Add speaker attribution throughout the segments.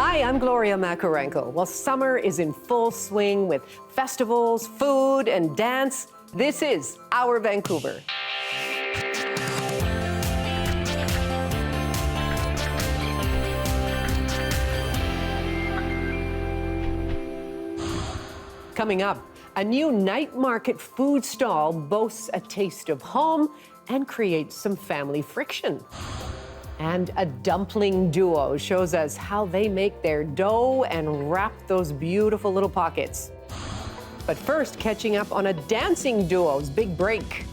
Speaker 1: Hi, I'm Gloria Makarenko. Well, summer is in full swing with festivals, food, and dance. This is Our Vancouver. Coming up, a new night market food stall boasts a taste of home and creates some family friction. And a dumpling duo shows us how they make their dough and wrap those beautiful little pockets. But first, catching up on a dancing duo's big break.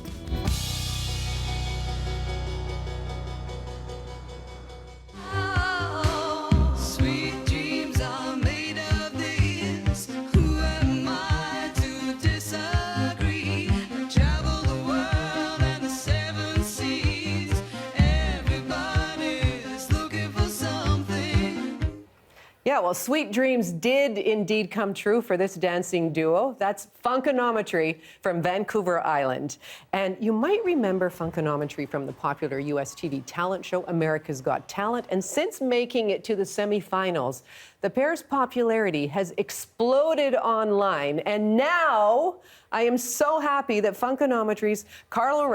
Speaker 1: Yeah, well, sweet dreams did indeed come true for this dancing duo. That's Funkanometry from Vancouver Island. And you might remember Funkanometry from the popular US TV talent show America's Got Talent. And since making it to the semifinals, the pair's popularity has exploded online. And now I am so happy that Funkanometry's Carlow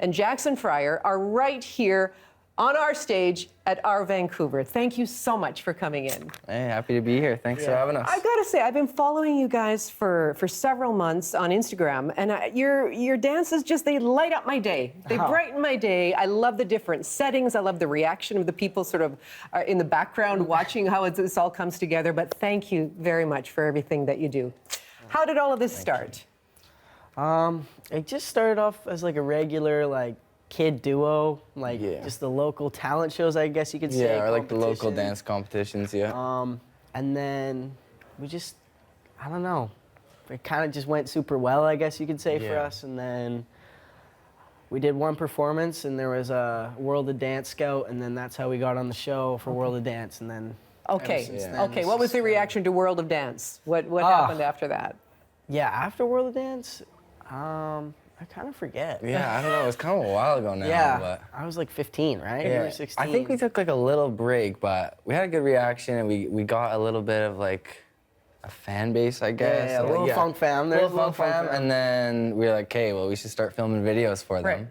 Speaker 1: and Jacksun are right here on our stage at Our Vancouver. Thank you so much for coming in.
Speaker 2: Hey, happy to be here. Thanks for having us.
Speaker 1: I gotta say, I've been following you guys for several months on Instagram, and your dances they light up my day. They brighten my day. I love the different settings. I love the reaction of the people sort of in the background watching how this all comes together. But thank you very much for everything that you do. How did all of this start?
Speaker 3: It just started off as like a regular kid duo, just the local talent shows, I guess you could say.
Speaker 2: Yeah, or like the local dance competitions,
Speaker 3: and then we just, I don't know, it kind of just went super well, I guess you could say, for us. And then we did one performance, and there was a World of Dance scout, and then that's how we got on the show for World of Dance. And then
Speaker 1: Okay, what was the reaction to World of Dance? What happened after that?
Speaker 3: Yeah, after World of Dance, I kind of forget.
Speaker 2: Yeah, I don't know. It was kind of a while ago now.
Speaker 3: Yeah,
Speaker 2: but
Speaker 3: I was like 15, right?
Speaker 2: Yeah.
Speaker 3: You were 16.
Speaker 2: I think we took like a little break, but we had a good reaction, and we got a little bit of like a fan base, I guess.
Speaker 3: Yeah, a little funk fam.
Speaker 2: There's a little funk fam. And then we were like, okay, well, we should start filming videos for them.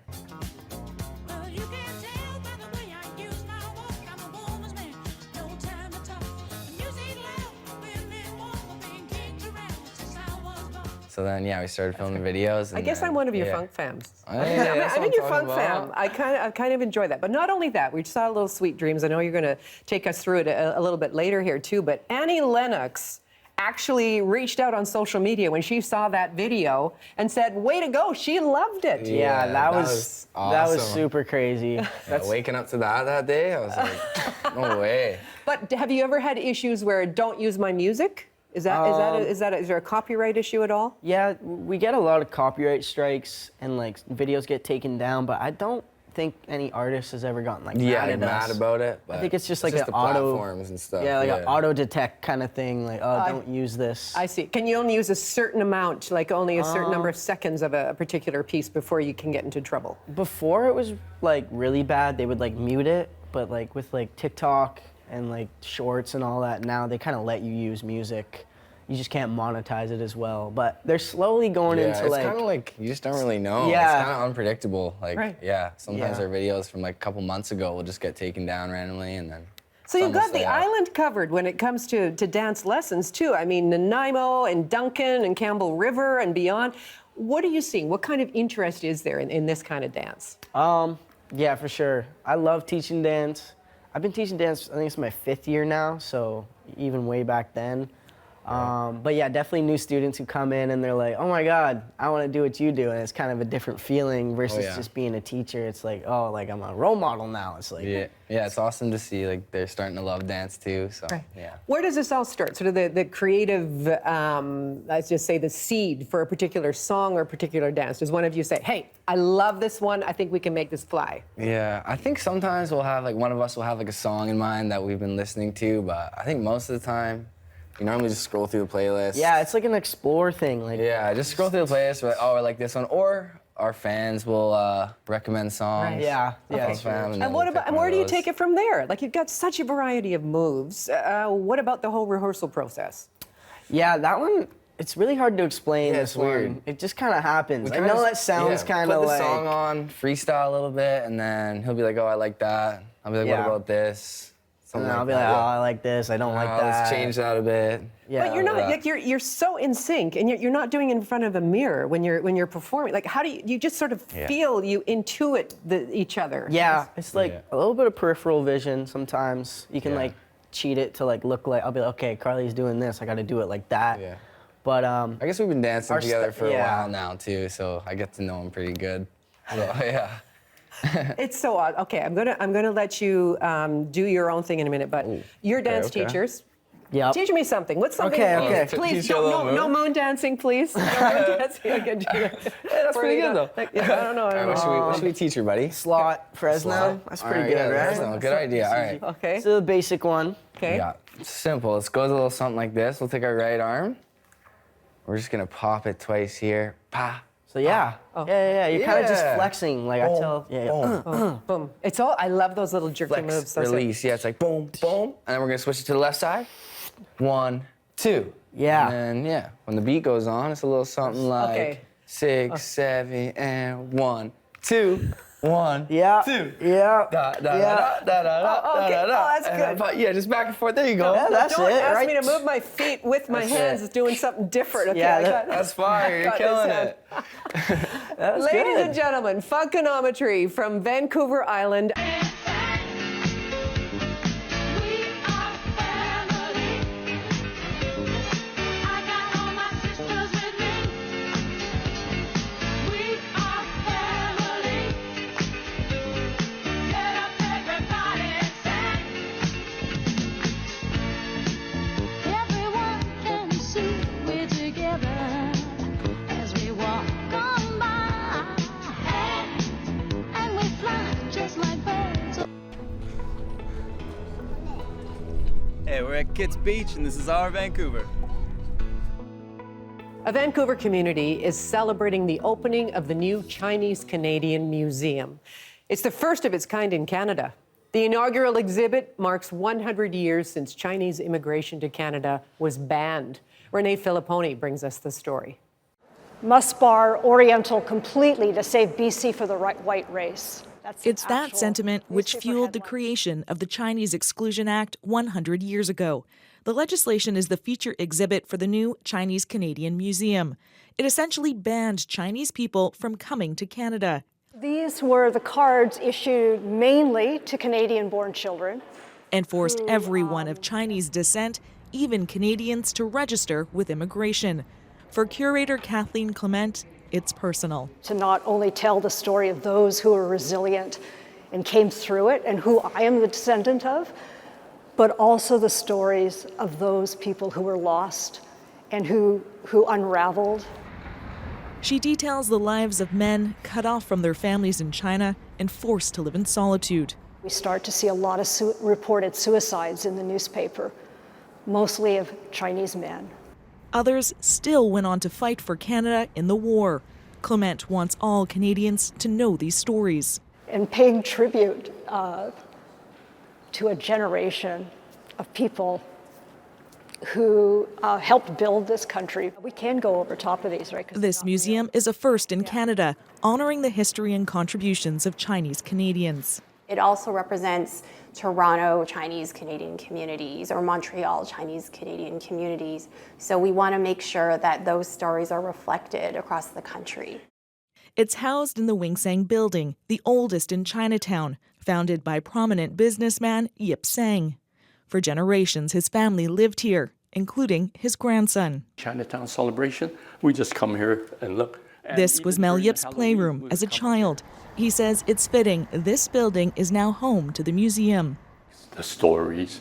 Speaker 2: So then, we started filming videos. And
Speaker 1: I guess I'm one of your funk fams.
Speaker 2: I'm in
Speaker 1: your funk fam. I kind of enjoy that. But not only that, we saw a little Sweet Dreams. I know you're going to take us through it a little bit later here too. But Annie Lennox actually reached out on social media when she saw that video and said, "Way to go!" She loved it.
Speaker 3: Yeah, that was awesome. That was super crazy.
Speaker 2: Waking up to that day, I was like, no way.
Speaker 1: But have you ever had issues where don't use my music? Is there a copyright issue at all?
Speaker 3: Yeah, we get a lot of copyright strikes and videos get taken down, but I don't think any artist has ever gotten mad
Speaker 2: about it. But
Speaker 3: I think it's just like
Speaker 2: an
Speaker 3: the
Speaker 2: auto platforms and stuff.
Speaker 3: Yeah, an auto detect kind of thing. Don't use this.
Speaker 1: I see. Can you only use a certain amount, only a certain number of seconds of a particular piece before you can get into trouble?
Speaker 3: Before it was really bad. They would mute it, but with TikTok and shorts and all that, now they kind of let you use music. You just can't monetize it as well. But they're slowly going into
Speaker 2: it's kind of you just don't really know.
Speaker 3: Yeah.
Speaker 2: It's kind of unpredictable.
Speaker 3: Right.
Speaker 2: Sometimes our videos from a couple months ago will just get taken down randomly, and then.
Speaker 1: So you've got the island covered when it comes to dance lessons too. I mean, Nanaimo and Duncan and Campbell River and beyond. What are you seeing? What kind of interest is there in this kind of dance?
Speaker 3: Yeah, for sure. I love teaching dance. I've been teaching dance, I think it's my 5th year now, so even way back then. But yeah, definitely new students who come in and they're like, oh my God, I want to do what you do. And it's kind of a different feeling versus just being a teacher. It's I'm a role model now. It's
Speaker 2: yeah, it's awesome to see they're starting to love dance too. So
Speaker 1: Where does this all start? Sort of the creative, let's just say the seed for a particular song or a particular dance. Does one of you say, hey, I love this one, I think we can make this fly?
Speaker 2: Yeah, I think sometimes we'll have one of us will have a song in mind that we've been listening to, but I think most of the time, you normally just scroll through the playlist.
Speaker 3: Yeah, it's like an explore thing.
Speaker 2: Yeah, just scroll through the playlist, I like this one. Or our fans will recommend songs.
Speaker 1: Right.
Speaker 3: Yeah,
Speaker 2: for
Speaker 3: yeah.
Speaker 2: the fam,
Speaker 1: And
Speaker 2: then
Speaker 1: what
Speaker 2: we'll
Speaker 1: about?
Speaker 2: pick
Speaker 1: And
Speaker 2: one
Speaker 1: where
Speaker 2: of
Speaker 1: do you
Speaker 2: those.
Speaker 1: take it from there? Like you've got such a variety of moves. What about the whole rehearsal process?
Speaker 3: Yeah, that one, it's really hard to explain
Speaker 2: Yeah,
Speaker 3: this
Speaker 2: it's weird.
Speaker 3: one. It just kind of happens. I
Speaker 2: Kinda
Speaker 3: know
Speaker 2: just-
Speaker 3: that sounds
Speaker 2: yeah,
Speaker 3: kind of
Speaker 2: put
Speaker 3: like...
Speaker 2: the song on, freestyle a little bit, and then he'll be like, "Oh, I like that." I'll be like,
Speaker 3: Yeah.
Speaker 2: "What about this?"
Speaker 3: And
Speaker 2: Something
Speaker 3: then I'll be
Speaker 2: that,
Speaker 3: like, oh,
Speaker 2: yeah.
Speaker 3: I like this, I don't like that.
Speaker 2: Let's change that a bit.
Speaker 3: Yeah.
Speaker 1: But you're not
Speaker 2: Yeah.
Speaker 1: like you're so in sync, and you're not doing it in front of a mirror when you're performing. Like how do you just sort of feel, you intuit each other?
Speaker 3: Yeah, it's like
Speaker 2: Yeah.
Speaker 3: a little bit of peripheral vision sometimes. You can
Speaker 2: Yeah.
Speaker 3: like cheat it to like look like, I'll be like, okay, Carly's doing this, I gotta do it like that.
Speaker 2: Yeah.
Speaker 3: But
Speaker 2: I guess we've been dancing
Speaker 3: Our
Speaker 2: together
Speaker 3: st-
Speaker 2: for a
Speaker 3: yeah.
Speaker 2: while now too, so I get to know him pretty good. So, yeah.
Speaker 1: It's so odd. Okay, I'm gonna let you do your own thing in a minute, but you're dance
Speaker 2: okay.
Speaker 1: teachers.
Speaker 3: Yep.
Speaker 1: Teach me something. What's something?
Speaker 3: Okay, okay.
Speaker 1: Please,
Speaker 2: Teach you a little
Speaker 1: no moon dancing, please. No moon dancing. I can do that.
Speaker 2: Hey, that's pretty good though.
Speaker 1: Yeah, I don't know.
Speaker 2: All right, what should we teach her, buddy?
Speaker 3: Slot, Fresno.
Speaker 2: Slot?
Speaker 3: That's
Speaker 2: All
Speaker 3: pretty
Speaker 2: right,
Speaker 3: good,
Speaker 2: yeah,
Speaker 3: right?
Speaker 2: Fresno, good idea. All right.
Speaker 1: Okay.
Speaker 3: So the basic one.
Speaker 1: Okay.
Speaker 2: Yeah, it's simple. It goes a little something like this. We'll take our right arm. We're just gonna pop it twice here. Pa.
Speaker 3: So yeah. Yeah. You're kind of just
Speaker 2: Yeah.
Speaker 3: flexing, like I tell. Yeah.
Speaker 2: Boom.
Speaker 1: Boom. It's all. I love those little jerky
Speaker 2: Flex,
Speaker 1: moves. Those are-
Speaker 2: release. Yeah, it's like boom, boom. And then we're gonna switch it to the left side. 1, 2.
Speaker 3: Yeah.
Speaker 2: And then, yeah, when the beat goes on, it's a little something like
Speaker 1: Okay.
Speaker 2: 6, 7, and 1, 2, 1,
Speaker 3: Yeah.
Speaker 2: 2.
Speaker 3: Yeah.
Speaker 2: Da, da,
Speaker 3: Yeah.
Speaker 2: da, da, da, da,
Speaker 1: Oh, okay.
Speaker 2: da, da.
Speaker 1: Oh, that's
Speaker 2: And
Speaker 1: good.
Speaker 2: then, yeah, just back and forth. There you go.
Speaker 3: Yeah, that's
Speaker 1: Don't
Speaker 3: it,
Speaker 1: ask
Speaker 3: right?
Speaker 1: me to move my feet with my
Speaker 2: That's
Speaker 1: hands.
Speaker 2: it.
Speaker 1: It's doing something different. Okay,
Speaker 3: Yeah,
Speaker 1: I got
Speaker 2: That's fire. You're
Speaker 1: got this
Speaker 2: killing
Speaker 1: hand.
Speaker 2: it.
Speaker 3: That's
Speaker 1: Ladies
Speaker 3: good.
Speaker 1: and gentlemen, Funkanometry from Vancouver Island.
Speaker 4: We are family. I got all my sisters with me. We are family. Get up, everybody, and sing. Everyone can see we're together as we walk on by, and we fly just like birds.
Speaker 5: Hey, we're at Kitts Beach, and this is our Vancouver.
Speaker 1: A Vancouver community is celebrating the opening of the new Chinese-Canadian Museum. It's the first of its kind in Canada. The inaugural exhibit marks 100 years since Chinese immigration to Canada was banned. Renee Filipponi brings us the story.
Speaker 6: Must bar Oriental completely to save BC for the white race. That's the
Speaker 7: It's that
Speaker 6: actual
Speaker 7: sentiment which
Speaker 6: newspaper
Speaker 7: fueled the
Speaker 6: headline.
Speaker 7: creation of the Chinese Exclusion Act 100 years ago. The legislation is the feature exhibit for the new Chinese-Canadian Museum. It essentially banned Chinese people from coming to Canada.
Speaker 6: These were the cards issued mainly to Canadian-born children.
Speaker 7: And forced everyone of Chinese descent, even Canadians, to register with immigration. For curator Kathleen Clement, it's personal.
Speaker 6: To not only tell the story of those who were resilient and came through it and who I am the descendant of, but also the stories of those people who were lost and who unraveled.
Speaker 7: She details the lives of men cut off from their families in China and forced to live in solitude.
Speaker 6: We start to see a lot of reported suicides in the newspaper, mostly of Chinese men.
Speaker 7: Others still went on to fight for Canada in the war. Clement wants all Canadians to know these stories.
Speaker 6: And paying tribute to a generation of people who helped build this country. We can go over top of these, right? 'Cause
Speaker 7: This
Speaker 6: they're not
Speaker 7: museum is a first in Canada, honoring the history and contributions of Chinese Canadians.
Speaker 8: It also represents Toronto Chinese Canadian communities or Montreal Chinese Canadian communities. So we want to make sure that those stories are reflected across the country.
Speaker 7: It's housed in the Wing Sang building, the oldest in Chinatown, founded by prominent businessman Yip Sang. For generations, his family lived here, including his grandson.
Speaker 9: Chinatown celebration, we just come here and look. And
Speaker 7: This
Speaker 9: even
Speaker 7: was Mel
Speaker 9: during the
Speaker 7: Yip's
Speaker 9: Halloween,
Speaker 7: playroom
Speaker 9: we
Speaker 7: as a
Speaker 9: would come
Speaker 7: child. He says it's fitting this building is now home to the museum.
Speaker 9: here. The stories,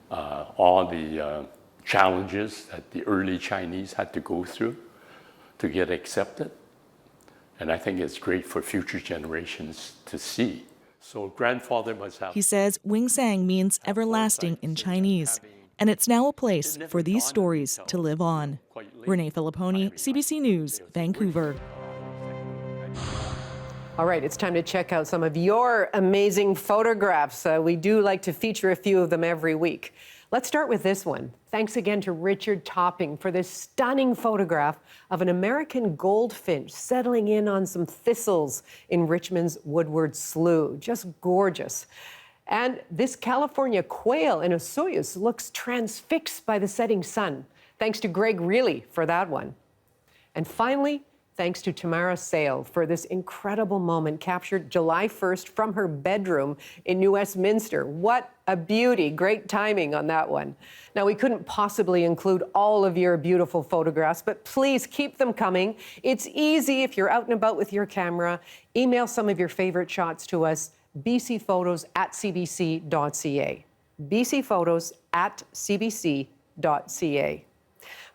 Speaker 9: all the challenges that the early Chinese had to go through to get accepted. And I think it's great for future generations to see. So grandfather must have...
Speaker 7: He says Wing Sang means everlasting in Chinese, and it's now a place for these stories to live on. Renee Filipponi, CBC News, Vancouver.
Speaker 1: All right, it's time to check out some of your amazing photographs. We do like to feature a few of them every week. Let's start with this one. Thanks again to Richard Topping for this stunning photograph of an American goldfinch settling in on some thistles in Richmond's Woodward Slough. Just gorgeous. And this California quail in Osoyoos looks transfixed by the setting sun. Thanks to Greg Reilly for that one. And finally, thanks to Tamara Sale for this incredible moment captured July 1st from her bedroom in New Westminster. What a beauty. Great timing on that one. Now, we couldn't possibly include all of your beautiful photographs, but please keep them coming. It's easy if you're out and about with your camera. Email some of your favorite shots to us, bcphotos@cbc.ca. bcphotos@cbc.ca.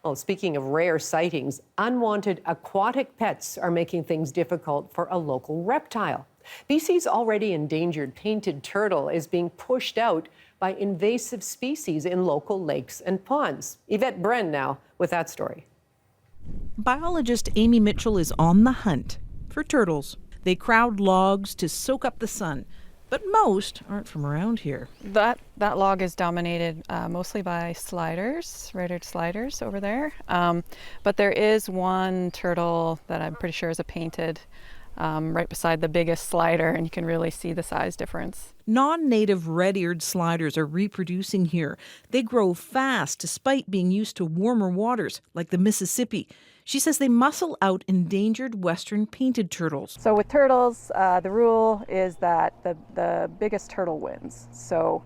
Speaker 1: Well, speaking of rare sightings, unwanted aquatic pets are making things difficult for a local reptile. BC's already endangered painted turtle is being pushed out by invasive species in local lakes and ponds. Yvette Bren now with that story.
Speaker 7: Biologist Amy Mitchell is on the hunt for turtles. They crowd logs to soak up the sun, but most aren't from around here.
Speaker 10: That log is dominated mostly by sliders, red-eared sliders over there. But there is one turtle that I'm pretty sure is a painted right beside the biggest slider, and you can really see the size difference.
Speaker 7: Non-native red-eared sliders are reproducing here. They grow fast despite being used to warmer waters like the Mississippi. She says they muscle out endangered western painted turtles.
Speaker 10: So with turtles, the rule is that the biggest turtle wins. So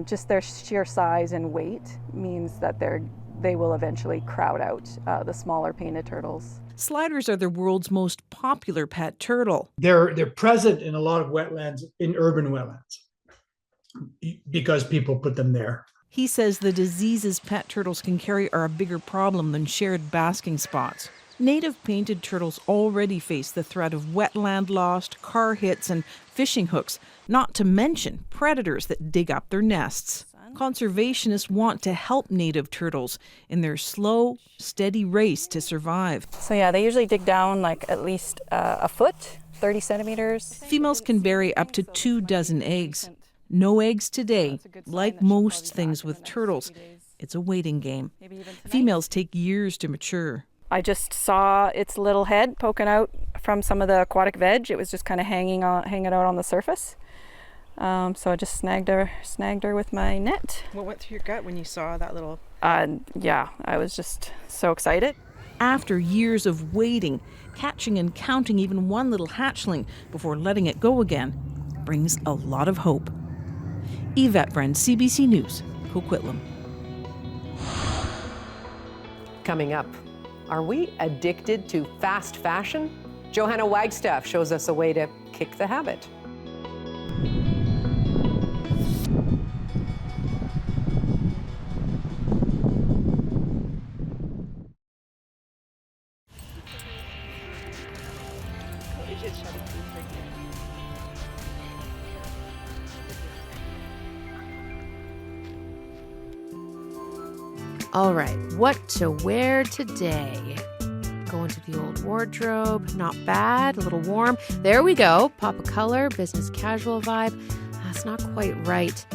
Speaker 10: just their sheer size and weight means that they will eventually crowd out the smaller painted turtles.
Speaker 7: Sliders are the world's most popular pet turtle.
Speaker 11: They're present in a lot of wetlands, in urban wetlands, because people put them there.
Speaker 7: He says the diseases pet turtles can carry are a bigger problem than shared basking spots. Native painted turtles already face the threat of wetland loss, car hits, and fishing hooks, not to mention predators that dig up their nests. Conservationists want to help native turtles in their slow, steady race to survive.
Speaker 10: So yeah, they usually dig down like at least a foot, 30 centimeters.
Speaker 7: Females can bury up to 24 eggs. No eggs today. Like most things with turtles, it's a waiting game. Females take years to mature.
Speaker 10: I just saw its little head poking out from some of the aquatic veg. It was just kind of hanging out on the surface. So I just snagged her with my net.
Speaker 12: What went through your gut when you saw that little?
Speaker 10: Yeah, I was just so excited.
Speaker 7: After years of waiting, catching and counting even one little hatchling before letting it go again brings a lot of hope. Yvette Bren, CBC News, Coquitlam.
Speaker 1: Coming up, are we addicted to fast fashion? Johanna Wagstaff shows us a way to kick the habit.
Speaker 13: All right, what to wear today? Go into the old wardrobe, not bad, a little warm. There we go, pop of color, business casual vibe. That's not quite right.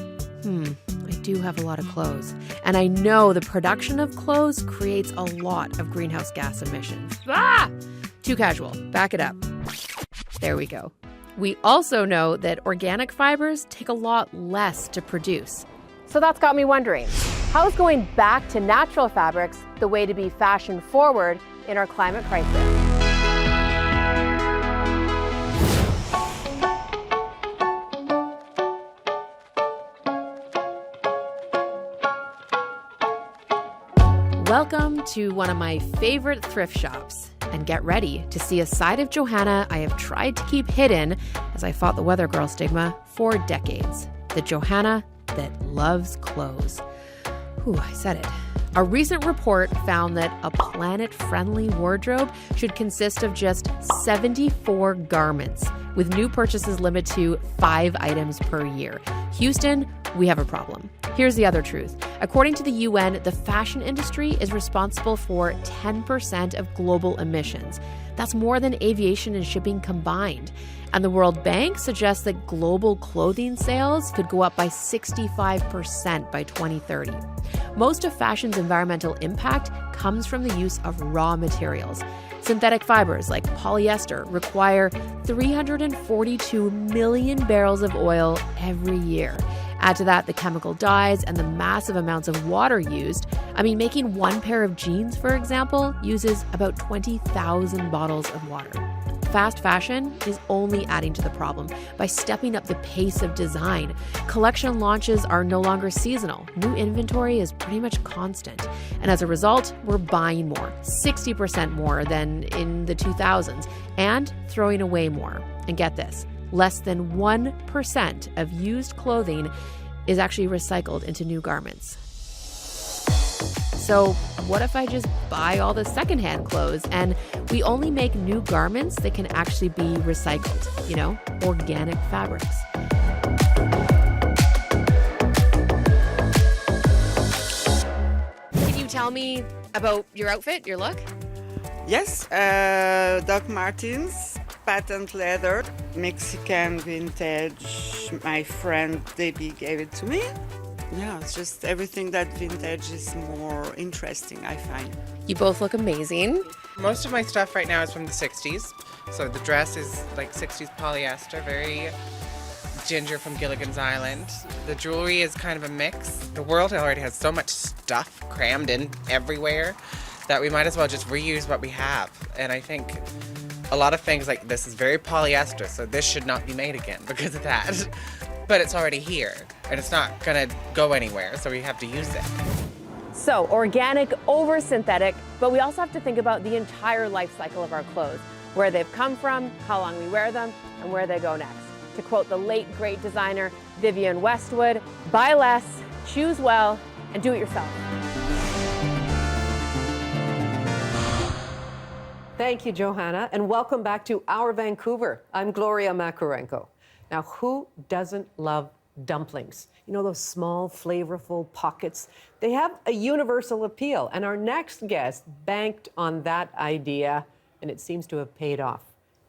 Speaker 13: I do have a lot of clothes. And I know the production of clothes creates a lot of greenhouse gas emissions. Too casual, back it up. There we go. We also know that organic fibers take a lot less to produce.
Speaker 8: So that's got me wondering, how is going back to natural fabrics the way to be fashion forward in our climate crisis?
Speaker 13: Welcome to one of my favorite thrift shops. And get ready to see a side of Johanna I have tried to keep hidden as I fought the weather girl stigma for decades. The Johanna that loves clothes. I said it. A recent report found that a planet-friendly wardrobe should consist of just 74 garments, with new purchases limited to 5 items per year. Houston, we have a problem. Here's the other truth. According to the UN, the fashion industry is responsible for 10% of global emissions. That's more than aviation and shipping combined. And the World Bank suggests that global clothing sales could go up by 65% by 2030. Most of fashion's environmental impact comes from the use of raw materials. Synthetic fibers like polyester require 342 million barrels of oil every year. Add to that the chemical dyes and the massive amounts of water used. I mean, making one pair of jeans, for example, uses about 20,000 bottles of water. Fast fashion is only adding to the problem by stepping up the pace of design. Collection launches are no longer seasonal. New inventory is pretty much constant. And as a result, we're buying more, 60% more than in the 2000s, and throwing away more. And get this, less than 1% of used clothing is actually recycled into new garments. So what if I just buy all the secondhand clothes and we only make new garments that can actually be recycled, you know, organic fabrics? Can you tell me about your outfit, your look?
Speaker 14: Yes, Doc Martens, patent leather, Mexican vintage. My friend Dicky gave it to me. Yeah, it's just everything that vintage is more interesting, I find.
Speaker 13: You both look amazing.
Speaker 12: Most of my stuff right now is from the 60s. So the dress is like 60s polyester, very ginger from Gilligan's Island. The jewelry is kind of a mix. The world already has so much stuff crammed in everywhere that we might as well just reuse what we have. And I think a lot of things like this is very polyester, so this should not be made again because of that. But it's already here, and it's not gonna go anywhere, so we have to use it.
Speaker 15: So organic over synthetic, but we also have to think about the entire life cycle of our clothes, where they've come from, how long we wear them, and where they go next. To quote the late great designer Vivienne Westwood, buy less, choose well, and do it yourself.
Speaker 1: Thank you, Johanna, and welcome back to Our Vancouver. I'm Gloria Makarenko. Now, who doesn't love dumplings? You know, those small, flavorful pockets? They have a universal appeal, and our next guest banked on that idea, and it seems to have paid off.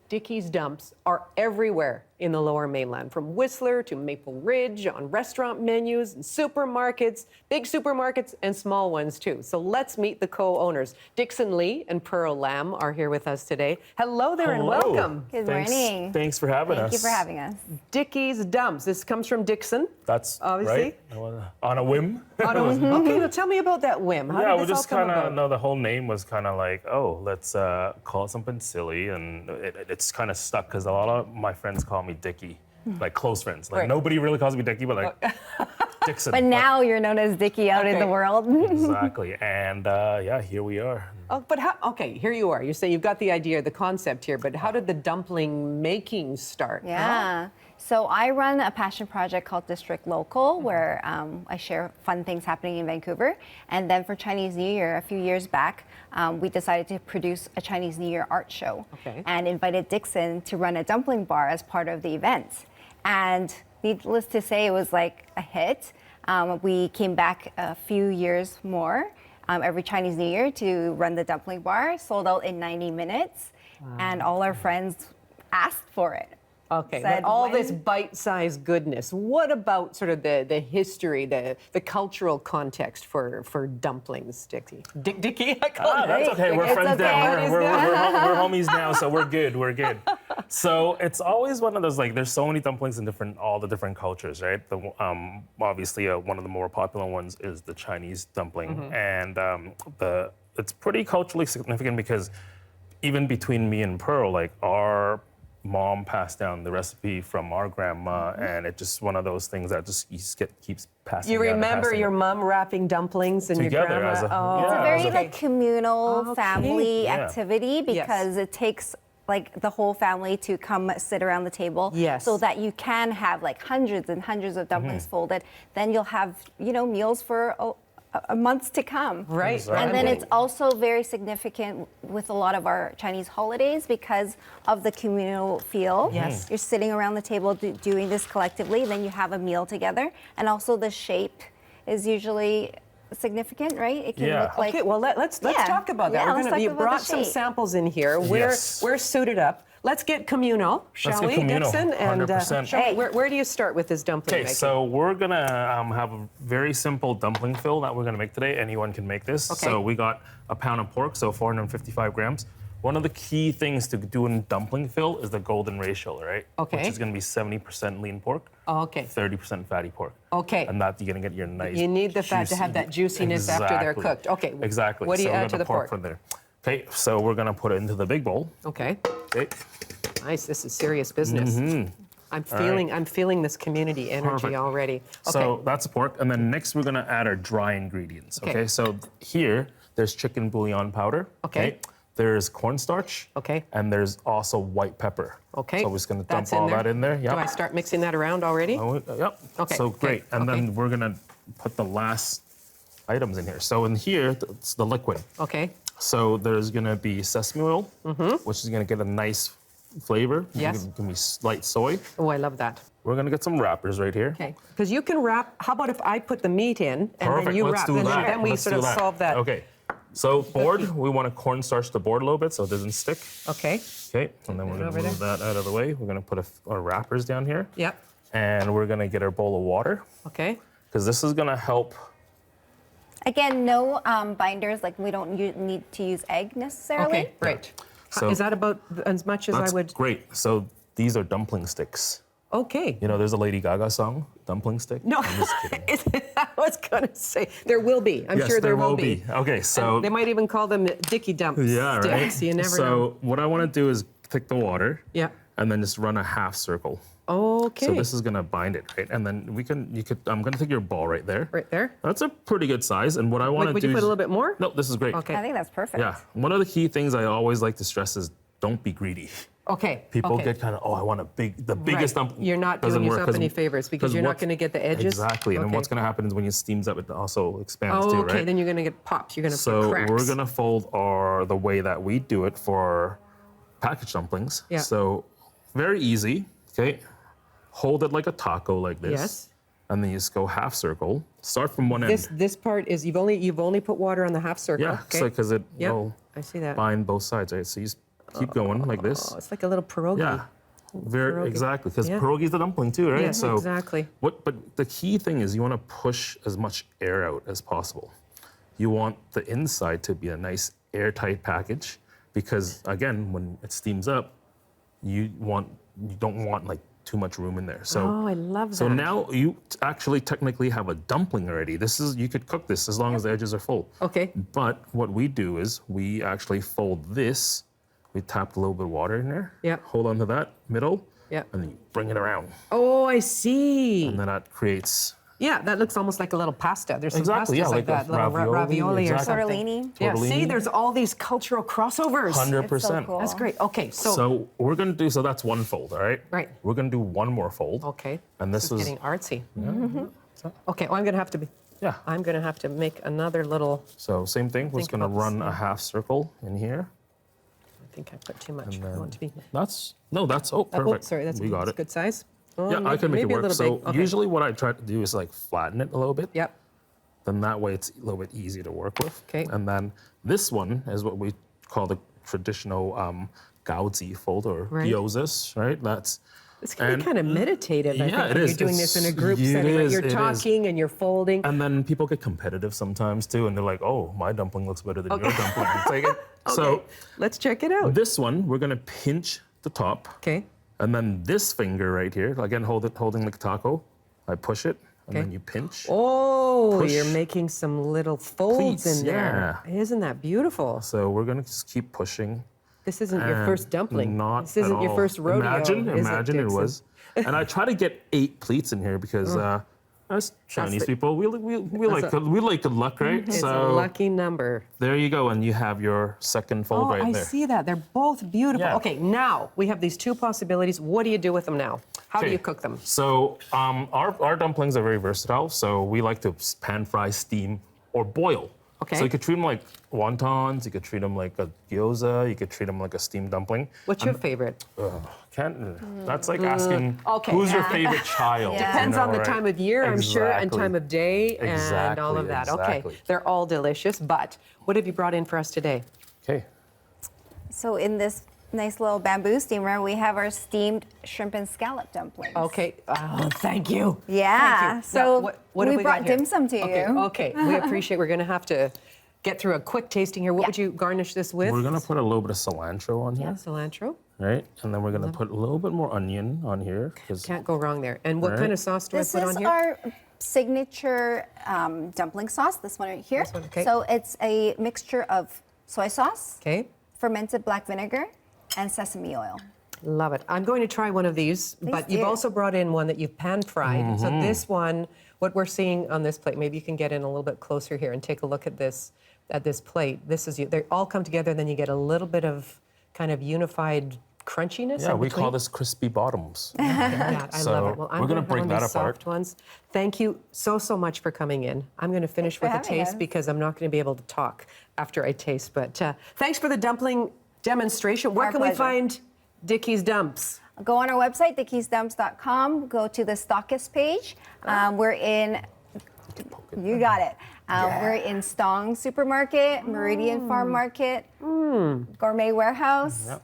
Speaker 1: Dicky's dumps are everywhere in the Lower Mainland, from Whistler to Maple Ridge, on restaurant menus and supermarkets, big supermarkets and small ones too. So let's meet the co-owners. Dickson Lee and Pearl Lamb are here with us today. Hello there and welcome.
Speaker 16: Good morning. Thanks for having us. Thank you for having us.
Speaker 1: Dicky's dumps. This comes from Dickson.
Speaker 16: That's
Speaker 1: obviously
Speaker 16: right. On a whim.
Speaker 1: On a whim. Okay, well, tell me about that whim. How did
Speaker 16: we
Speaker 1: this
Speaker 16: just
Speaker 1: all come
Speaker 16: kind of
Speaker 1: about?
Speaker 16: know the whole name was kind of like, oh, let's call it something silly, and it's kind of stuck because a lot of my friends call me Dicky, like close friends. Like nobody really calls me Dicky, but like Dickson.
Speaker 17: But now you're known as Dicky out in the world.
Speaker 16: Exactly, and yeah, here we are.
Speaker 1: Oh, but how? Okay, here you are. You say you've got the idea, the concept here, but how did the dumpling making start?
Speaker 17: Yeah. So I run a passion project called District Local, where I share fun things happening in Vancouver. And then for Chinese New Year, a few years back, we decided to produce a Chinese New Year art show and invited Dickson to run a dumpling bar as part of the event. And needless to say, it was like a hit. We came back a few years more every Chinese New Year to run the dumpling bar, sold out in 90 minutes, and all our friends asked for it.
Speaker 1: Okay, but all this bite-sized goodness. What about sort of the history, the cultural context for dumplings, Dicky? Dicky, I call
Speaker 16: That's okay. We're friends now. We're homies now, so we're good. We're good. So it's always one of those, like, there's so many dumplings in all the different cultures, right? Obviously, one of the more popular ones is the Chinese dumpling, and it's pretty culturally significant because even between me and Pearl, like our mom passed down the recipe from our grandma, and it's just one of those things that keeps passing.
Speaker 1: You remember your mom wrapping dumplings and
Speaker 16: together
Speaker 1: your grandma?
Speaker 17: It's a very like communal family activity because it takes like the whole family to come sit around the table, so that you can have like hundreds and hundreds of dumplings folded. Then you'll have meals for months to come.
Speaker 1: Right.
Speaker 16: Exactly.
Speaker 17: And then it's also very significant with a lot of our Chinese holidays because of the communal feel.
Speaker 1: Yes.
Speaker 17: You're sitting around the table doing this collectively, then you have a meal together. And also the shape is usually significant, right? It can
Speaker 16: Yeah.
Speaker 17: look like.
Speaker 1: Okay, well, let's talk about that.
Speaker 17: Yeah,
Speaker 1: We're
Speaker 17: let's
Speaker 1: gonna,
Speaker 17: talk
Speaker 1: you
Speaker 17: about
Speaker 1: brought
Speaker 17: the
Speaker 1: some
Speaker 17: shape.
Speaker 1: samples in here. We're suited up. Let's get communal, shall
Speaker 16: get
Speaker 1: we,
Speaker 16: communal,
Speaker 1: Dickson? And
Speaker 16: 100%.
Speaker 1: show me, where do you start with this dumpling
Speaker 16: Okay,
Speaker 1: making?
Speaker 16: so we're gonna have a very simple dumpling fill that we're gonna make today. Anyone can make this.
Speaker 1: Okay.
Speaker 16: So we got a pound of pork, so 455 grams. One of the key things to do in dumpling fill is the golden ratio, right?
Speaker 1: Okay.
Speaker 16: Which is gonna be 70% lean pork,
Speaker 1: Oh, okay.
Speaker 16: 30% fatty pork.
Speaker 1: Okay.
Speaker 16: And that you're gonna get your nice.
Speaker 1: You need the fat to have that juiciness after they're
Speaker 16: Exactly.
Speaker 1: cooked. Okay.
Speaker 16: Exactly.
Speaker 1: What do you
Speaker 16: so we're
Speaker 1: add to
Speaker 16: gonna
Speaker 1: the pork?
Speaker 16: from there. Okay, so we're gonna put it into the big bowl.
Speaker 1: Okay.
Speaker 16: Okay.
Speaker 1: Nice. This is serious business. I'm
Speaker 16: All
Speaker 1: feeling
Speaker 16: right.
Speaker 1: I'm feeling this community energy
Speaker 16: Perfect.
Speaker 1: already. Okay.
Speaker 16: So that's the pork, and then next we're gonna add our dry ingredients.
Speaker 1: Okay.
Speaker 16: Okay. So here there's chicken bouillon powder.
Speaker 1: Okay.
Speaker 16: There's cornstarch.
Speaker 1: Okay.
Speaker 16: And there's also white pepper.
Speaker 1: Okay.
Speaker 16: So we're just gonna dump
Speaker 1: That's in
Speaker 16: all
Speaker 1: there.
Speaker 16: that in there. Yep.
Speaker 1: Do I start mixing that around already?
Speaker 16: Yep.
Speaker 1: Okay,
Speaker 16: So
Speaker 1: okay,
Speaker 16: great. And
Speaker 1: okay.
Speaker 16: then we're gonna put the last items in here. So in here, it's the liquid.
Speaker 1: Okay.
Speaker 16: So there's gonna be sesame oil, which is gonna get a nice flavor.
Speaker 1: Yes.
Speaker 16: Gonna be light soy.
Speaker 1: Oh, I love that.
Speaker 16: We're gonna get some wrappers right here.
Speaker 1: Okay. Because you can wrap. How about if I put the meat in and
Speaker 16: Perfect.
Speaker 1: then you
Speaker 16: Let's
Speaker 1: wrap,
Speaker 16: do
Speaker 1: and
Speaker 16: that.
Speaker 1: then we
Speaker 16: Let's
Speaker 1: sort
Speaker 16: do
Speaker 1: of
Speaker 16: that.
Speaker 1: solve that.
Speaker 16: Okay. So board, we want to cornstarch the board a little bit so it doesn't stick.
Speaker 1: Okay.
Speaker 16: Okay. And then we're gonna
Speaker 1: over
Speaker 16: move that out of the way. We're gonna put our wrappers down here.
Speaker 1: Yep.
Speaker 16: And we're gonna get our bowl of water
Speaker 1: Okay.
Speaker 16: because this is gonna help.
Speaker 17: Again, no binders. Like we don't need to use egg necessarily.
Speaker 1: Okay. Right.
Speaker 16: So
Speaker 1: Is that about as much as
Speaker 16: That's
Speaker 1: I would?
Speaker 16: great. So these are dumpling sticks.
Speaker 1: Okay.
Speaker 16: You know, there's a Lady Gaga song, Dumpling Stick.
Speaker 1: No,
Speaker 16: I'm just kidding.
Speaker 1: I was gonna say there will be. I'm
Speaker 16: Yes,
Speaker 1: sure there will
Speaker 16: be. Okay, so
Speaker 1: And they might even call them Dicky dumps.
Speaker 16: yeah, right.
Speaker 1: sticks. You never
Speaker 16: so
Speaker 1: know.
Speaker 16: what I want to do is take the water.
Speaker 1: Yeah.
Speaker 16: And then just run a half circle.
Speaker 1: Okay.
Speaker 16: So this is gonna bind it, right? And then I'm gonna take your ball right there.
Speaker 1: Right there.
Speaker 16: That's a pretty good size. And what I want to
Speaker 1: Would
Speaker 16: do
Speaker 1: you put
Speaker 16: is,
Speaker 1: a little bit more?
Speaker 16: No, this is great.
Speaker 1: Okay.
Speaker 17: I think that's perfect.
Speaker 16: Yeah. One of the key things I always like to stress is don't be greedy.
Speaker 1: Okay.
Speaker 16: People
Speaker 1: okay.
Speaker 16: get kind of, I want the biggest
Speaker 1: Right.
Speaker 16: dumpling.
Speaker 1: You're not
Speaker 16: Doesn't
Speaker 1: doing
Speaker 16: work
Speaker 1: yourself any favors because you're not going to get the edges.
Speaker 16: Exactly. And then
Speaker 1: Okay.
Speaker 16: what's going to happen is when it steams up, it also expands
Speaker 1: Oh,
Speaker 16: too,
Speaker 1: okay.
Speaker 16: right?
Speaker 1: Then you're going to get pops. You're going to
Speaker 16: So
Speaker 1: put cracks.
Speaker 16: we're going to fold the way that we do it for packaged dumplings.
Speaker 1: Yeah.
Speaker 16: So very easy, okay? Hold it like a taco like this.
Speaker 1: Yes.
Speaker 16: And then you just go half circle. Start from one end.
Speaker 1: This part is you've only put water on the half circle.
Speaker 16: Yeah,
Speaker 1: Okay.
Speaker 16: because it
Speaker 1: Yep,
Speaker 16: will
Speaker 1: I see that.
Speaker 16: bind both sides, right? So you just keep going like this.
Speaker 1: Oh, it's like a little pierogi.
Speaker 16: Yeah,
Speaker 1: pierogi.
Speaker 16: exactly. Because
Speaker 1: Yeah.
Speaker 16: pierogi's the dumpling too, right?
Speaker 1: Yeah,
Speaker 16: so
Speaker 1: exactly.
Speaker 16: But the key thing is you want to push as much air out as possible. You want the inside to be a nice airtight package because again, when it steams up, you don't want like too much room in there. So
Speaker 1: Oh, I love that.
Speaker 16: So now you actually technically have a dumpling already. You could cook this as long as the edges are full.
Speaker 1: Okay.
Speaker 16: But what we do is we actually fold this. We tap a little bit of water in there.
Speaker 1: Yeah.
Speaker 16: Hold on to that middle.
Speaker 1: Yeah.
Speaker 16: And then you bring it around.
Speaker 1: Oh, I see.
Speaker 16: And then that creates.
Speaker 1: Yeah, that looks almost like a little pasta. There's some
Speaker 16: Exactly,
Speaker 1: pastas
Speaker 16: yeah,
Speaker 1: like
Speaker 16: like
Speaker 1: that,
Speaker 16: a
Speaker 1: little ravioli or
Speaker 16: exactly.
Speaker 1: something.
Speaker 17: Tortellini.
Speaker 1: Yeah, see,
Speaker 16: Tortellini.
Speaker 1: there's all these cultural crossovers.
Speaker 16: 100%.
Speaker 17: cool.
Speaker 1: That's great. Okay,
Speaker 16: So we're gonna do, so that's one fold, all right?
Speaker 1: Right.
Speaker 16: We're gonna do one more fold.
Speaker 1: Okay.
Speaker 16: And this
Speaker 1: is
Speaker 16: is,
Speaker 1: getting artsy.
Speaker 16: so,
Speaker 1: Okay, well, I'm gonna have to be.
Speaker 16: yeah.
Speaker 1: I'm gonna have to make another little.
Speaker 16: So same thing, we're just gonna
Speaker 1: about the
Speaker 16: run a
Speaker 1: same.
Speaker 16: half circle in here.
Speaker 1: I think I put too much.
Speaker 16: And
Speaker 1: I
Speaker 16: then
Speaker 1: want to be.
Speaker 16: that's perfect.
Speaker 1: Oh, sorry, that's
Speaker 16: We got
Speaker 1: that's
Speaker 16: it.
Speaker 1: good size. Oh,
Speaker 16: Yeah, I can make it
Speaker 1: maybe a
Speaker 16: work.
Speaker 1: little
Speaker 16: So
Speaker 1: big. Okay.
Speaker 16: usually what I try to do is like flatten it a little bit.
Speaker 1: Yep.
Speaker 16: Then that way it's a little bit easier to work with.
Speaker 1: Okay.
Speaker 16: And then this one is what we call the traditional gaozi fold or
Speaker 1: Right.
Speaker 16: gyozas, right?
Speaker 1: It's gonna be
Speaker 16: and-
Speaker 1: kind of meditative. I
Speaker 16: Yeah,
Speaker 1: think,
Speaker 16: it
Speaker 1: when
Speaker 16: is.
Speaker 1: you're doing this in a
Speaker 16: It's-
Speaker 1: group
Speaker 16: it
Speaker 1: setting. Right?
Speaker 16: is,
Speaker 1: You're
Speaker 16: it is.
Speaker 1: talking and you're folding.
Speaker 16: And then people get competitive sometimes too, and they're like, "Oh, my dumpling looks better than your dumpling." It's like, so
Speaker 1: let's check it out.
Speaker 16: this one we're gonna pinch the top,
Speaker 1: Okay.
Speaker 16: and then this finger right here, again, holding like a taco. I push it, and
Speaker 1: Okay.
Speaker 16: then you pinch.
Speaker 1: Oh,
Speaker 16: Push.
Speaker 1: you're making some little folds
Speaker 16: Pleats,
Speaker 1: in there. Isn't that beautiful?
Speaker 16: So we're gonna just keep pushing.
Speaker 1: This isn't your
Speaker 16: And
Speaker 1: first dumpling.
Speaker 16: Not
Speaker 1: This isn't
Speaker 16: at
Speaker 1: your
Speaker 16: all.
Speaker 1: first rodeo.
Speaker 16: Imagine
Speaker 1: is
Speaker 16: it
Speaker 1: Dickson?
Speaker 16: was. And I try to get 8 pleats in here because us Chinese
Speaker 1: the-
Speaker 16: people, we like good luck, right?
Speaker 1: It's
Speaker 16: So
Speaker 1: a lucky number.
Speaker 16: there you go, and you have your second fold
Speaker 1: Oh,
Speaker 16: right
Speaker 1: I
Speaker 16: there.
Speaker 1: see that. They're both beautiful.
Speaker 16: Yeah.
Speaker 1: Okay, now we have these two possibilities. What do you do with them now? How do
Speaker 16: Okay.
Speaker 1: you cook them?
Speaker 16: So our dumplings are very versatile. So we like to pan fry, steam, or boil.
Speaker 1: Okay.
Speaker 16: So you could treat them like wontons, you could treat them like a gyoza, you could treat them like a steamed dumpling.
Speaker 1: What's your favorite?
Speaker 16: That's like asking
Speaker 1: Okay.
Speaker 16: who's your favorite child.
Speaker 1: Depends on the
Speaker 16: right?
Speaker 1: time of year, I'm sure, and
Speaker 16: Exactly.
Speaker 1: time of day, and all of that.
Speaker 16: Exactly.
Speaker 1: Okay, they're all delicious, but what have you brought in for us today?
Speaker 16: Okay.
Speaker 17: So in this nice little bamboo steamer, we have our steamed shrimp and scallop dumplings.
Speaker 1: Okay. Oh, thank you.
Speaker 17: Yeah.
Speaker 1: Thank you.
Speaker 17: So
Speaker 1: Now, what have
Speaker 17: we
Speaker 1: got
Speaker 17: brought
Speaker 1: here?
Speaker 17: dim sum to
Speaker 1: Okay.
Speaker 17: you.
Speaker 1: Okay. We appreciate. We're going to have to get through a quick tasting here. What would you garnish this with?
Speaker 16: We're gonna put a little bit of cilantro on here.
Speaker 1: Yeah, cilantro.
Speaker 16: Right? And then we're gonna put a little bit more onion on here.
Speaker 1: Can't go wrong there. And what
Speaker 16: Right.
Speaker 1: kind of sauce do
Speaker 17: This
Speaker 1: I put
Speaker 17: is
Speaker 1: on here?
Speaker 17: our signature dumpling sauce, this one right here.
Speaker 1: This one, okay.
Speaker 17: So it's a mixture of soy sauce,
Speaker 1: Okay.
Speaker 17: fermented black vinegar, and sesame oil.
Speaker 1: Love it. I'm going to try one of these, but you've
Speaker 17: do.
Speaker 1: also brought in one that you've pan-fried. So this one, what we're seeing on this plate, maybe you can get in a little bit closer here and take a look at this plate. This is, they all come together, then you get a little bit of kind of unified crunchiness.
Speaker 16: Yeah,
Speaker 1: in
Speaker 16: we
Speaker 1: between.
Speaker 16: call this crispy bottoms.
Speaker 1: Yeah, I
Speaker 16: So
Speaker 1: love it. Well, I'm
Speaker 16: we're gonna
Speaker 1: have
Speaker 16: break
Speaker 1: one of
Speaker 16: that
Speaker 1: these
Speaker 16: apart.
Speaker 1: soft ones. Thank you so much for coming in. I'm going to finish with a
Speaker 17: Thanks for having
Speaker 1: taste
Speaker 17: us.
Speaker 1: because I'm not going to be able to talk after I taste. But thanks for the dumpling demonstration. Where
Speaker 17: Our
Speaker 1: can we
Speaker 17: pleasure.
Speaker 1: find Dicky's Dumps?
Speaker 17: Go on our website, dickiesdumps.com, go to the stockist page. We're in, you got it. We're in Stong Supermarket, Meridian Farm Market, Gourmet Warehouse.
Speaker 16: Yep.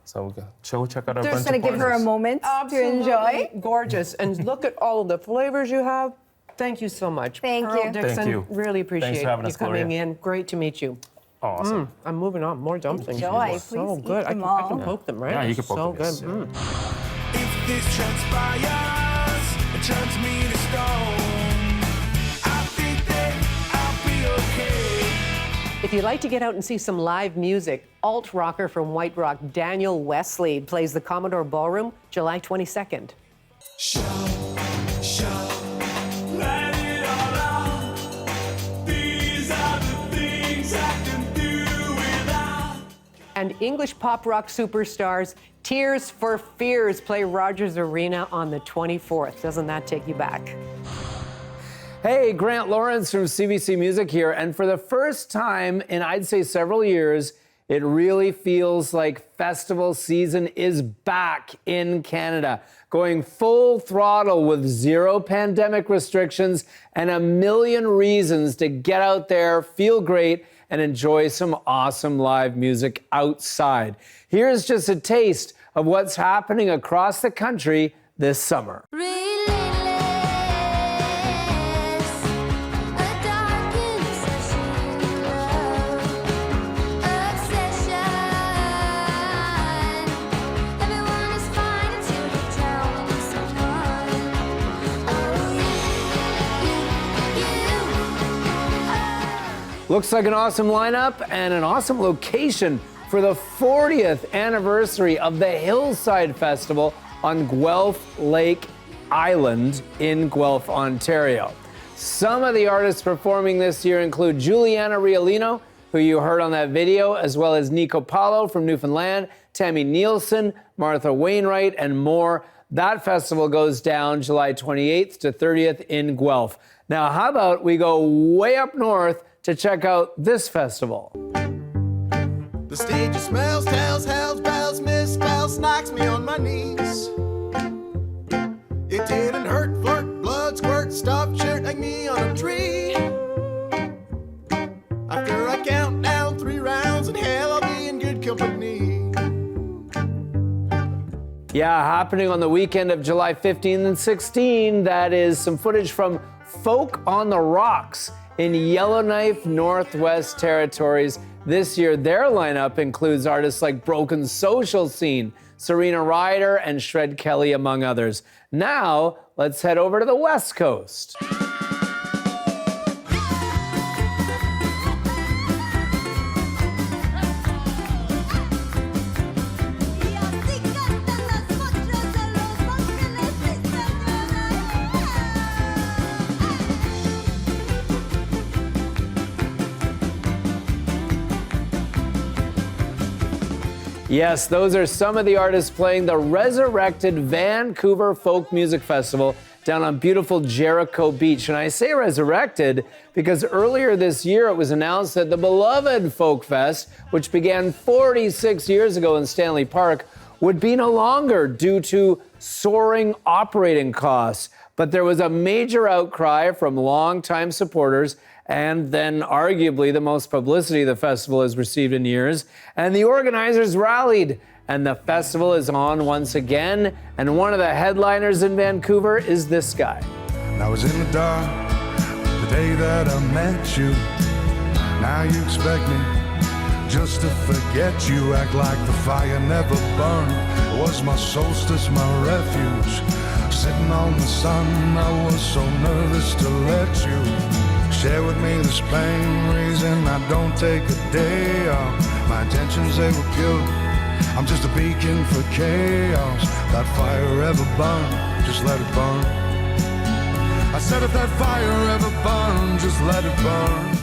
Speaker 16: So we go check out our
Speaker 17: Just
Speaker 16: bunch
Speaker 17: gonna
Speaker 16: of
Speaker 17: give her a
Speaker 16: partners.
Speaker 17: moment to
Speaker 1: Absolutely
Speaker 17: enjoy.
Speaker 1: gorgeous. And look at all of the flavors you have. Thank you so much.
Speaker 17: Thank
Speaker 1: Pearl
Speaker 17: you.
Speaker 1: Dickson,
Speaker 16: Thank you.
Speaker 1: really appreciate
Speaker 16: Thanks for having
Speaker 1: you
Speaker 16: us,
Speaker 1: coming
Speaker 16: Gloria.
Speaker 1: in. Great to meet you.
Speaker 16: Awesome.
Speaker 1: I'm moving on. More dumplings.
Speaker 17: Enjoy.
Speaker 1: So
Speaker 17: Please
Speaker 1: good.
Speaker 17: eat
Speaker 1: I
Speaker 17: them
Speaker 1: can, I can
Speaker 17: all.
Speaker 1: poke them, right?
Speaker 16: Yeah, you can poke
Speaker 1: so
Speaker 16: them, yes.
Speaker 1: good.
Speaker 18: If this transpires and turns me to stone, I think that I'll be okay.
Speaker 1: If you'd like to get out and see some live music, alt rocker from White Rock, Daniel Wesley, plays the Commodore Ballroom July 22nd.
Speaker 18: Let it all out. These are the things I can do without.
Speaker 1: And English pop rock superstars Tears for Fears play Rogers Arena on the 24th. Doesn't that take you back?
Speaker 19: Hey, Grant Lawrence from CBC Music here, and for the first time in I'd say several years, it really feels like festival season is back in Canada, going full throttle with zero pandemic restrictions and a million reasons to get out there, feel great, and enjoy some awesome live music outside. Here's just a taste of what's happening across the country this summer. Looks like an awesome lineup and an awesome location for the 40th anniversary of the Hillside Festival on Guelph Lake Island in Guelph, Ontario. Some of the artists performing this year include Juliana Riolino, who you heard on that video, as well as Nico Paulo from Newfoundland, Tammy Nielsen, Martha Wainwright, and more. That festival goes down July 28th to 30th in Guelph. Now, how about we go way up north to check out this festival?
Speaker 18: The stage smells, tells, hells, bells, misspells, knocks me on my knees. It didn't hurt, flirt, blood, squirt, stuffed shirt like me on a tree. After I count down 3 rounds in hell, I'll be in good company.
Speaker 19: Yeah, happening on the weekend of July 15 and 16. That is some footage from Folk on the Rocks in Yellowknife, Northwest Territories. This year, their lineup includes artists like Broken Social Scene, Serena Ryder, and Shred Kelly, among others. Now, let's head over to the West Coast. Yes, those are some of the artists playing the resurrected Vancouver Folk Music Festival down on beautiful Jericho Beach. And I say resurrected because earlier this year it was announced that the beloved Folk Fest, which began 46 years ago in Stanley Park, would be no longer due to soaring operating costs. But there was a major outcry from longtime supporters, and then arguably the most publicity the festival has received in years. And the organizers rallied, and the festival is on once again. And one of the headliners in Vancouver is this guy.
Speaker 18: I was in the dark the day that I met you. Now you expect me just to forget you. Act like the fire never burned. It was my solstice, my refuge. Sitting on the sun, I was so nervous to let you share with me this pain. Reason I don't take a day off. My intentions, they were pure. I'm just a beacon for chaos. That fire ever burn, just let it burn. I said if that fire ever burn, just let it burn.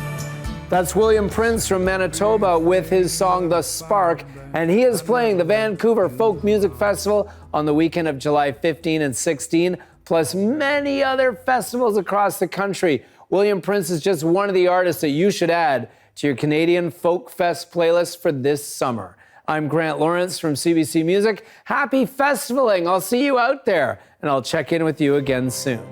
Speaker 19: That's William Prince from Manitoba with his song The Spark, and he is playing the Vancouver Folk Music Festival on the weekend of July 15 and 16, plus many other festivals across the country. William Prince is just one of the artists that you should add to your Canadian Folk Fest playlist for this summer. I'm Grant Lawrence from CBC Music. Happy festivaling. I'll see you out there, and I'll check in with you again soon.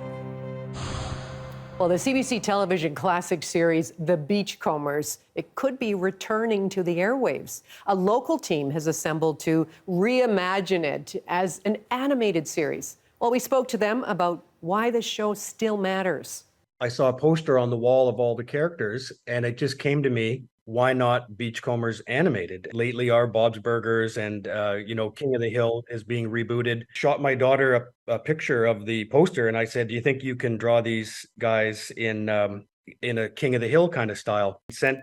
Speaker 1: Well, the CBC television classic series, The Beachcombers, it could be returning to the airwaves. A local team has assembled to reimagine it as an animated series. Well, we spoke to them about why the show still matters.
Speaker 20: I saw a poster on the wall of all the characters, and it just came to me, why not Beachcombers animated? Lately, our Bob's Burgers and, King of the Hill is being rebooted. Shot my daughter a picture of the poster, and I said, do you think you can draw these guys in a King of the Hill kind of style? Sent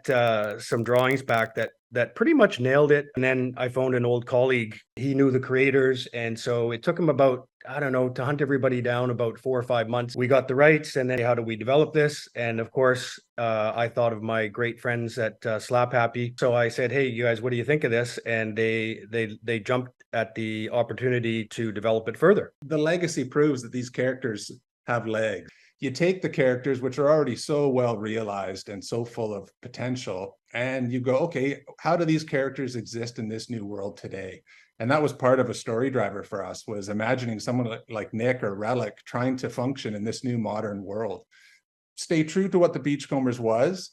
Speaker 20: some drawings back that pretty much nailed it. And then I phoned an old colleague. He knew the creators, and so it took him about, to hunt everybody down about 4 or 5 months. We got the rights, and then how do we develop this? And of course, I thought of my great friends at Slap Happy. So I said, hey, you guys, what do you think of this? And they jumped at the opportunity to develop it further.
Speaker 21: The legacy proves that these characters have legs. You take the characters, which are already so well realized and so full of potential, and you go, okay, how do these characters exist in this new world today? And that was part of a story driver for us, was imagining someone like Nick or Relic trying to function in this new modern world. Stay true to what the Beachcombers was,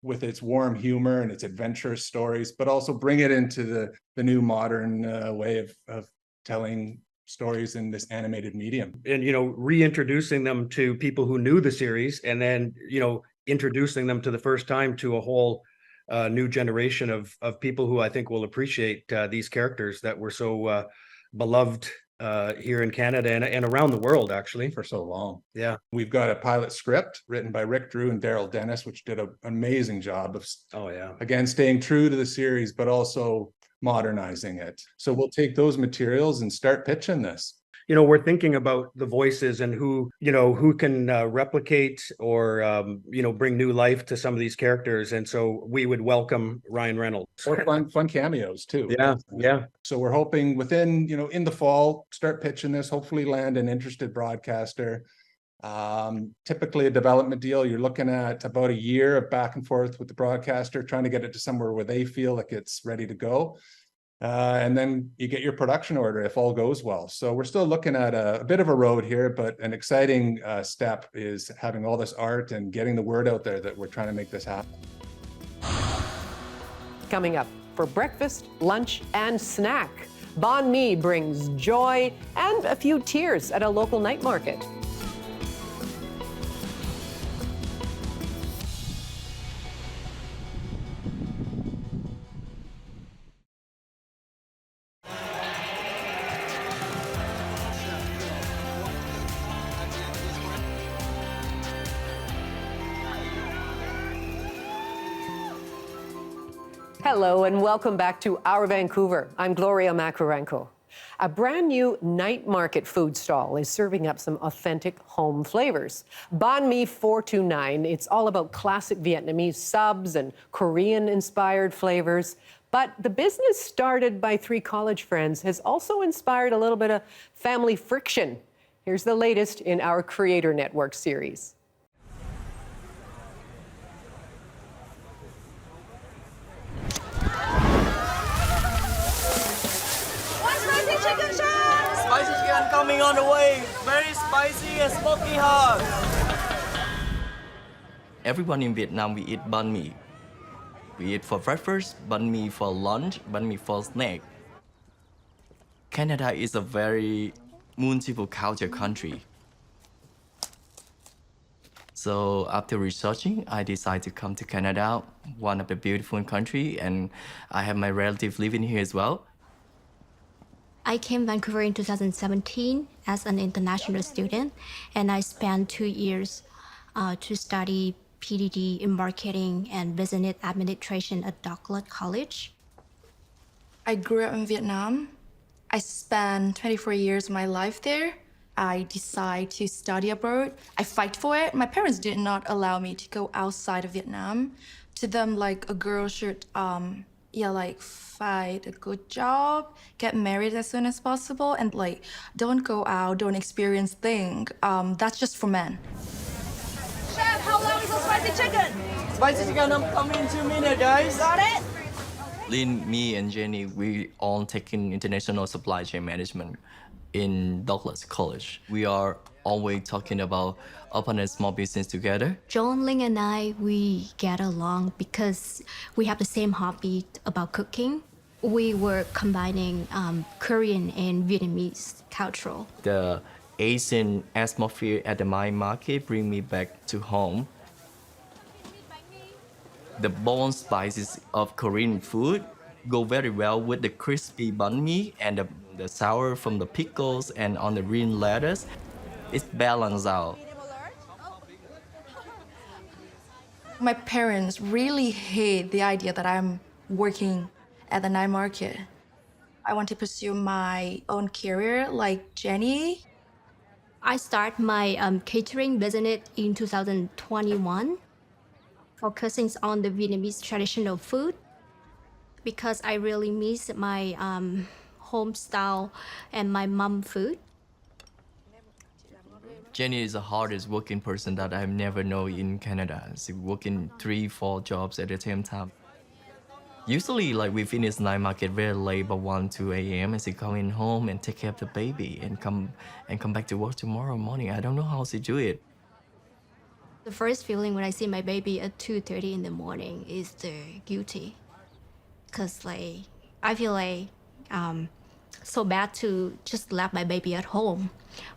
Speaker 21: with its warm humor and its adventurous stories, but also bring it into the new modern way of telling stories in this animated medium.
Speaker 20: And, reintroducing them to people who knew the series, and then, introducing them to the first time to a whole new generation of people who I think will appreciate these characters that were so beloved here in Canada and around the world, actually.
Speaker 21: For so long.
Speaker 20: Yeah.
Speaker 21: We've got a pilot script written by Rick Drew and Daryl Dennis, which did an amazing job of, again, staying true to the series, but also modernizing it. So we'll take those materials and start pitching this.
Speaker 20: We're thinking about the voices and who can replicate or, bring new life to some of these characters. And so we would welcome Ryan Reynolds.
Speaker 21: Or fun cameos too.
Speaker 20: Yeah.
Speaker 21: So we're hoping within, in the fall, start pitching this, hopefully land an interested broadcaster. Typically a development deal, you're looking at about a year of back and forth with the broadcaster, trying to get it to somewhere where they feel like it's ready to go. And then you get your production order if all goes well. So we're still looking at a bit of a road here, but an exciting step is having all this art and getting the word out there that we're trying to make this happen.
Speaker 1: Coming up, for breakfast, lunch, and snack, banh mi brings joy and a few tears at a local night market. Hello and welcome back to Our Vancouver. I'm Gloria Makarenko. A brand new night market food stall is serving up some authentic home flavors. Banh Mi 429, it's all about classic Vietnamese subs and Korean-inspired flavors. But the business started by three college friends has also inspired a little bit of family friction. Here's the latest in our Creator Network series.
Speaker 4: Spicy chicken shop!
Speaker 2: Spicy chicken coming on the way. Very spicy and smoky hot. Everyone in Vietnam, we eat banh mi. We eat for breakfast, banh mi for lunch, banh mi for snack. Canada is a very multiple culture country. So after researching, I decided to come to Canada, one of the beautiful country, and I have my relative living here as well.
Speaker 22: I came to Vancouver in 2017 as an international student, and I spent 2 years to study PDD in marketing and business administration at Douglas College.
Speaker 23: I grew up in Vietnam. I spent 24 years of my life there. I decided to study abroad. I fight for it. My parents did not allow me to go outside of Vietnam. To them, like, a girl should, find a good job, get married as soon as possible, and like, don't go out, don't experience things. That's just for men.
Speaker 4: Chef, how long is the spicy chicken?
Speaker 2: Spicy chicken, I'm coming in 2 minutes, guys.
Speaker 4: Got it?
Speaker 2: Lynn, me, and Jenny, we all taking international supply chain management in Douglas College. We are always talking about opening a small business together.
Speaker 22: John, Ling, and I, we get along because we have the same hobby about cooking. We were combining Korean and Vietnamese cultural.
Speaker 2: The Asian atmosphere at the mine market bring me back to home. The bold spices of Korean food go very well with the crispy banh mi and the sour from the pickles and on the green lettuce. It's balanced out.
Speaker 23: My parents really hate the idea that I'm working at the night market. I want to pursue my own career like Jenny.
Speaker 22: I started my catering business in 2021, focusing on the Vietnamese traditional food because I really miss my home style and my mom food.
Speaker 2: Jenny is the hardest working person that I've never known in Canada. She's working 3-4 jobs at the same time. Usually, like, we finish night market very late, by 1-2 a.m. and she coming home and take care of the baby and come back to work tomorrow morning. I don't know how she do it.
Speaker 22: The first feeling when I see my baby at 2:30 in the morning is the guilty, cause like I feel like so bad to just leave my baby at home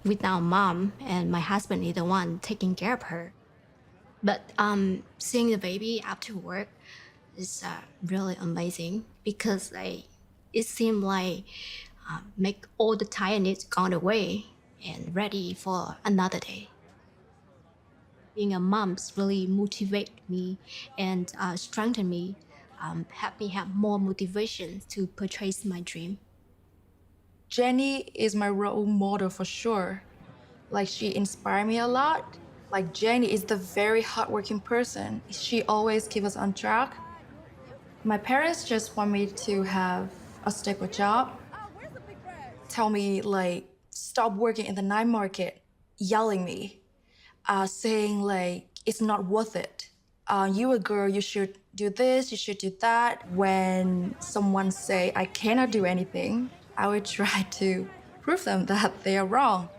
Speaker 22: without mom, and my husband is the one taking care of her. But seeing the baby after work is really amazing because like it seemed like make all the tiredness gone away and ready for another day. Being a mom's really motivated me and strengthened me, helped me have more motivation to purchase my dream.
Speaker 23: Jenny is my role model for sure. Like, she inspired me a lot. Like, Jenny is the very hardworking person. She always keeps us on track. My parents just want me to have a stable job. Tell me, like, stop working in the night market, yelling me, saying like, it's not worth it. You a girl, you should do this, you should do that. When someone say I cannot do anything, I would try to prove them that they are wrong.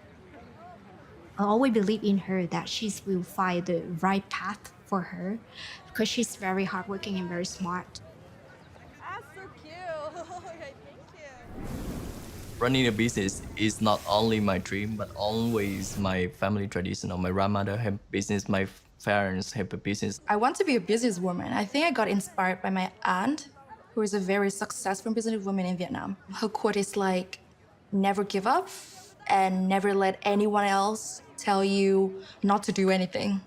Speaker 22: I always believe in her that she will find the right path for her because she's very hardworking and very smart.
Speaker 4: That's so cute. Thank you.
Speaker 2: Running a business is not only my dream, but always my family tradition. My grandmother have business, my parents have a business.
Speaker 23: I want to be a businesswoman. I think I got inspired by my aunt, who is a very successful businesswoman in Vietnam. Her quote is like, never give up and never let anyone else tell you not to do anything.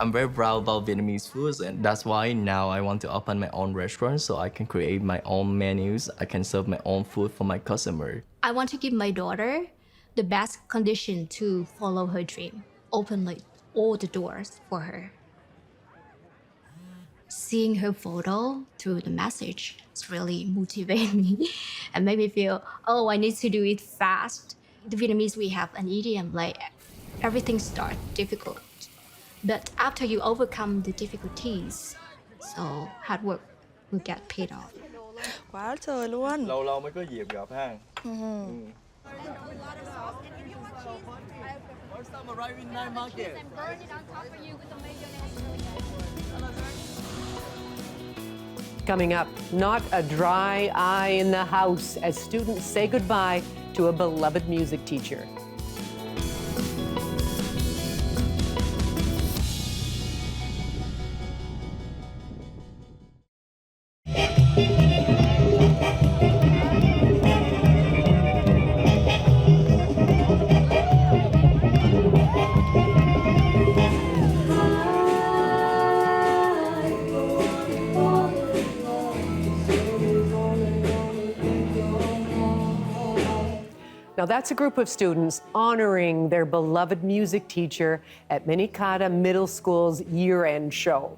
Speaker 2: I'm very proud about Vietnamese foods, and that's why now I want to open my own restaurant so I can create my own menus. I can serve my own food for my customer.
Speaker 22: I want to give my daughter the best condition to follow her dream, open like all the doors for her. Seeing her photo through the message really motivated me and made me feel, oh, I need to do it fast the Vietnamese, we have an idiom like everything starts difficult, but after you overcome the difficulties, so hard work will get paid off.
Speaker 3: Quá trời luôn.
Speaker 5: Lâu lâu mới có dịp gặp ha.
Speaker 1: Coming up, not a dry eye in the house as students say goodbye to a beloved music teacher. Now that's a group of students honoring their beloved music teacher at Minikata Middle School's year-end show.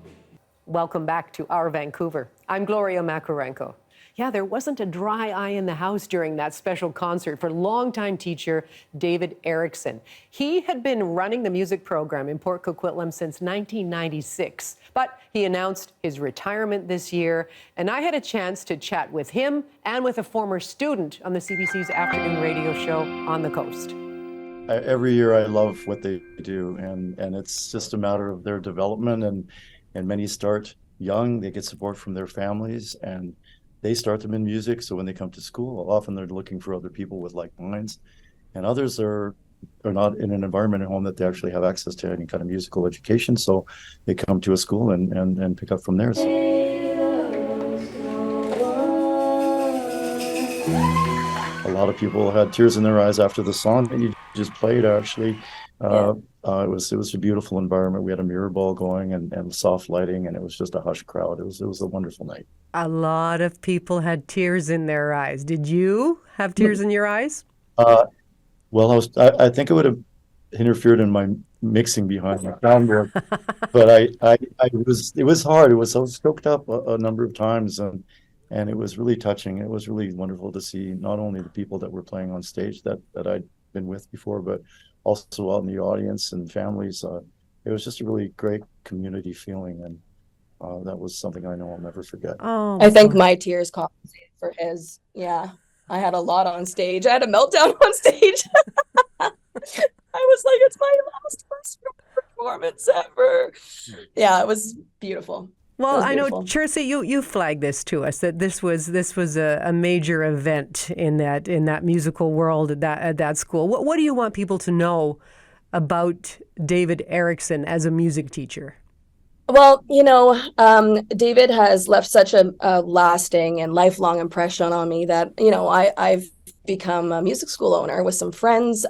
Speaker 1: Welcome back to Our Vancouver. I'm Gloria Makarenko. Yeah, there wasn't a dry eye in the house during that special concert for longtime teacher David Erickson. He had been running the music program in Port Coquitlam since 1996, but he announced his retirement this year, and I had a chance to chat with him and with a former student on the CBC's afternoon radio show On the Coast.
Speaker 6: Every year I love what they do, and it's just a matter of their development, and many start young, they get support from their families, and they start them in music. So when they come to school, often they're looking for other people with like minds, and others are not in an environment at home that they actually have access to any kind of musical education. So they come to a school and pick up from there. So a lot of people had tears in their eyes after the song that you just played, actually. It was a beautiful environment. We had a mirror ball going and soft lighting, and it was just a hush crowd. It was a wonderful night.
Speaker 1: A lot of people had tears in their eyes. Did you have tears in your eyes?
Speaker 6: Well, I think it would have interfered in my mixing behind my soundboard, but it was hard. I was choked up a number of times, and it was really touching. It was really wonderful to see not only the people that were playing on stage that I'd been with before, but also out in the audience and families. It was just a really great community feeling, and that was something I know I'll never forget.
Speaker 3: Oh, I think my tears compensated for his. Yeah, I had a lot on stage. I had a meltdown on stage. I was like, it's my last performance ever. Yeah, it was beautiful.
Speaker 1: Well, I know, Chirsi, you flagged this to us, that this was a major event in that musical world at that school. What do you want people to know about David Erickson as a music teacher?
Speaker 3: Well, David has left such a lasting and lifelong impression on me that, I've become a music school owner with some friends.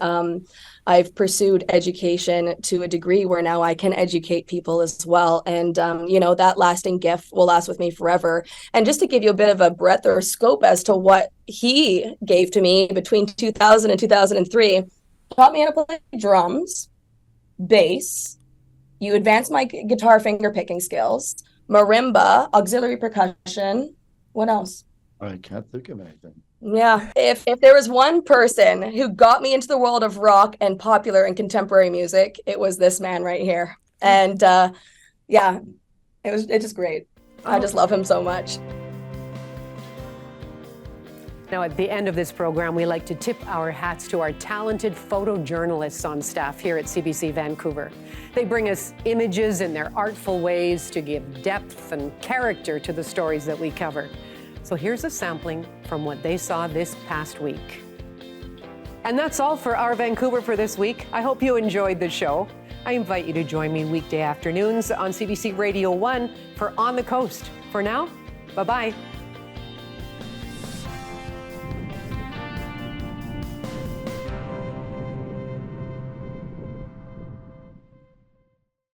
Speaker 3: I've pursued education to a degree where now I can educate people as well. And, that lasting gift will last with me forever. And just to give you a bit of a breadth or scope as to what he gave to me between 2000 and 2003, taught me how to play drums, bass. You advance my guitar finger picking skills, marimba, auxiliary percussion. What else?
Speaker 6: I can't think of anything.
Speaker 3: Yeah, if there was one person who got me into the world of rock and popular and contemporary music, it was this man right here. And it's just great. I just love him so much.
Speaker 1: Now, at the end of this program, we like to tip our hats to our talented photojournalists on staff here at CBC Vancouver. They bring us images in their artful ways to give depth and character to the stories that we cover. So here's a sampling from what they saw this past week. And that's all for Our Vancouver for this week. I hope you enjoyed the show. I invite you to join me weekday afternoons on CBC Radio 1 for On the Coast. For now, bye-bye.